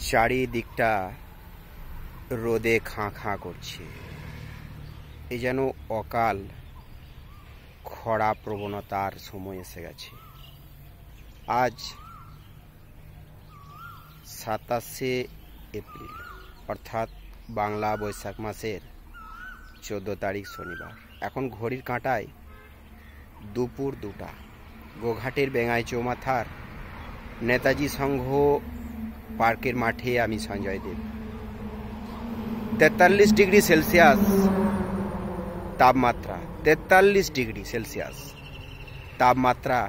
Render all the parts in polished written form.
চারিদিকটা রোদে খাঁ খাঁ করছে। এ যেন অকাল খরা প্রবণতার সময় এসে গেছে। আজ 27শে এপ্রিল, অর্থাৎ বাংলা বৈশাখ মাসের 14 তারিখ শনিবার। এখন ঘড়ির কাঁটায় দুপুর 2টা। গোঘাটের বেঙ্গাই চৌমাথার নেতাজি সংঘ পার্কের মাঠে আমি সঞ্জয় দেব। 43 ডিগ্রি সেলসিয়াস তাপমাত্রা, 43 ডিগ্রি সেলসিয়াস তাপমাত্রা।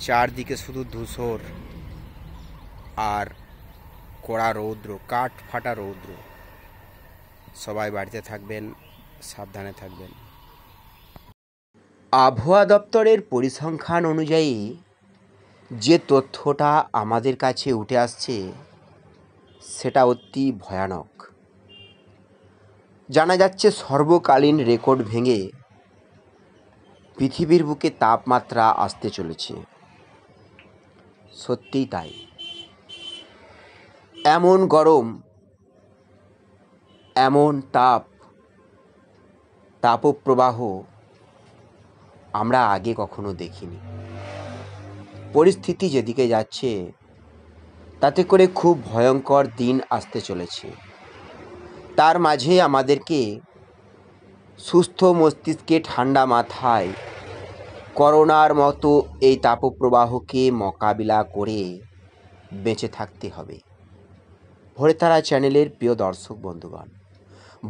চারদিকে শুধু ধূসর আর কড়া রৌদ্র, কাঠ ফাটা রৌদ্র। সবাই বাড়িতে থাকবেন, সাবধানে থাকবেন। আবহাওয়া দপ্তরের পরিসংখ্যান অনুযায়ী যে তথ্যটা আমাদের কাছে উঠে আসছে সেটা অতি ভয়ানক। জানা যাচ্ছে সর্বকালীন রেকর্ড ভেঙে পৃথিবীর বুকে তাপমাত্রা আসতে চলেছে। সত্যিই তাই। এমন গরম, এমন তাপপ্রবাহ আমরা আগে কখনো দেখিনি। পরিস্থিতি যেদিকে যাচ্ছে তাতে করে খুব ভয়ঙ্কর দিন আসতে চলেছে। তার মাঝে আমাদেরকে সুস্থ মস্তিষ্কে ঠান্ডা মাথায় করোনার মতো এই তাপপ্রবাহকে মোকাবিলা করে বেঁচে থাকতে হবে। ভোরেতারা চ্যানেলের প্রিয় দর্শক বন্ধুগণ,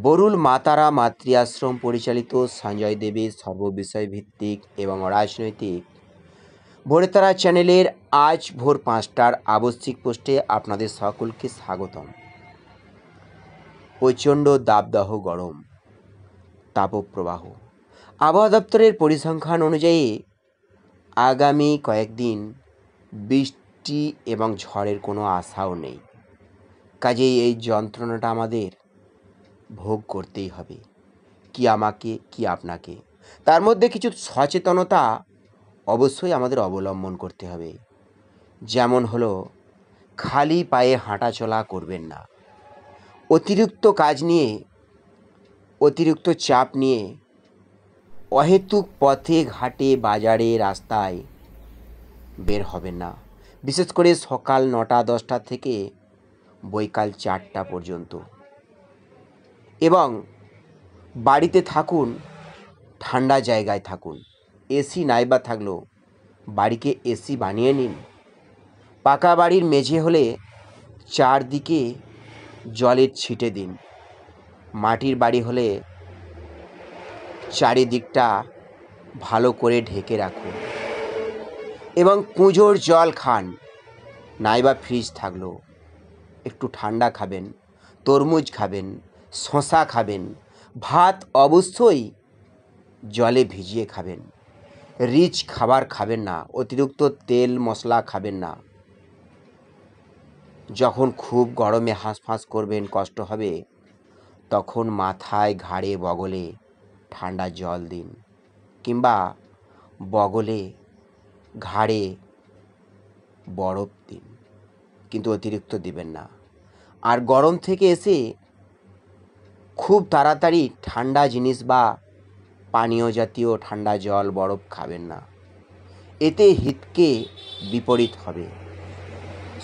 বরুল মাতারা মাতৃ আশ্রম পরিচালিত সঞ্জয় দেবের সর্ববিষয় ভিত্তিক এবং রাজনৈতিক ভোরেতারা চ্যানেলের আজ ভোর 5টার আবশ্যিক পোস্টে আপনাদের সকলকে স্বাগতম। প্রচণ্ড দাবদাহ গরম, তাপপ্রবাহ। আবহাওয়া দপ্তরের পরিসংখ্যান অনুযায়ী আগামী কয়েকদিন বৃষ্টি এবং ঝড়ের কোনো আশাও নেই। কাজেই এই যন্ত্রণাটা আমাদের ভোগ করতেই হবে, কি আমাকে কি আপনাকে। তার মধ্যে কিছু সচেতনতা অবশ্যই আমাদের অবলম্বন করতে হবে। যেমন হলো, খালি পায়ে হাঁটাচলা করবেন না। অতিরিক্ত কাজ নিয়ে, অতিরিক্ত চাপ নিয়ে অহেতুক পথে ঘাটে বাজারে রাস্তায় বের হবেন না। বিশেষ করে সকাল 9টা-10টা থেকে বৈকাল 4টা পর্যন্ত। এবং বাড়িতে থাকুন, ঠান্ডা জায়গায় থাকুন। এসি নাইবা থাকলেও বাড়িকে এসি বানিয়ে নিন। পাকা বাড়ির মেঝে হলে চারদিকে জলের ছিটে দিন। মাটির বাড়ি হলে চারিদিকটা ভালো করে ঢেকে রাখুন এবং কুঁজোর জল খান। নাইবা ফ্রিজ থাকলেও একটু ঠান্ডা খাবেন, তরমুজ খাবেন, শসা খাবেন। ভাত অবশ্যই জলে ভিজিয়ে খাবেন। রিচ খাবার খাবেন না, অতিরিক্ত তেল মশলা খাবেন না। যখন খুব গরমে হাঁসফাঁস করবেন, কষ্ট হবে, তখন মাথায়, ঘাড়ে, বগলে ঠান্ডা জল দিন, কিংবা বগলে, ঘাড়ে বরফ দিন, কিন্তু অতিরিক্ত দিবেন না। আর গরম থেকে এসে খুব তাড়াতাড়ি ঠান্ডা জিনিস বা পানীয় জাতীয় ঠান্ডা জল, বরফ খাবেন না। এতে হিতকে বিপরীত হবে।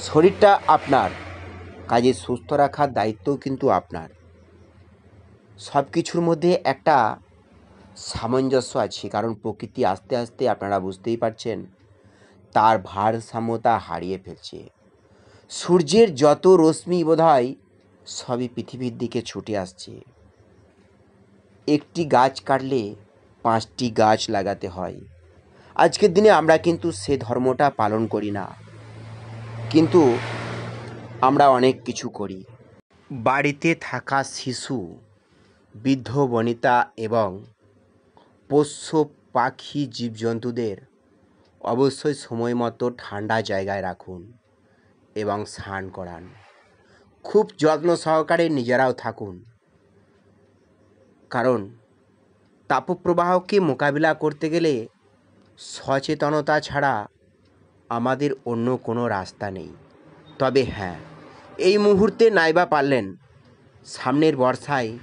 শরীরটা আপনার, কাজে সুস্থ রাখার দায়িত্বও কিন্তু আপনার। সব কিছুর মধ্যে একটা সামঞ্জস্য আছে, কারণ প্রকৃতি আস্তে আস্তে, আপনারা বুঝতেই পারছেন, তার ভারসাম্যতা হারিয়ে ফেলছে। সূর্যের যত রশ্মি বোধহয় সবই পৃথিবীর দিকে ছুটে আসছে। একটি গাছ কাটলে 5টি গাছ লাগাতে হয়। আজকের দিনে আমরা কিন্তু সে ধর্মটা পালন করি না, কিন্তু আমরা অনেক কিছু করি। বাড়িতে থাকা শিশু, বৃদ্ধ বনিতা এবং পোষ্য পাখি জীবজন্তুদের অবশ্যই সময় মতো ঠান্ডা জায়গায় রাখুন এবং স্নান করান। খুব যত্ন সহকারে নিজেরাও থাকুন, কারণ তাপপ্রবাহকে মোকাবিলা করতে গেলে সচেতনতা ছাড়া আমাদের অন্য কোনো রাস্তা নেই। তবে হ্যাঁ, এই মুহূর্তে নাইবা পারলেন সামনের বর্ষায়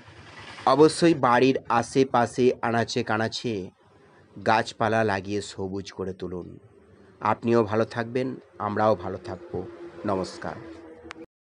অবশ্যই বাড়ির আশেপাশে আনাচে কানাচে গাছপালা লাগিয়ে সবুজ করে তুলুন। আপনিও ভালো থাকবেন, আমরাও ভালো থাকবো। নমস্কার।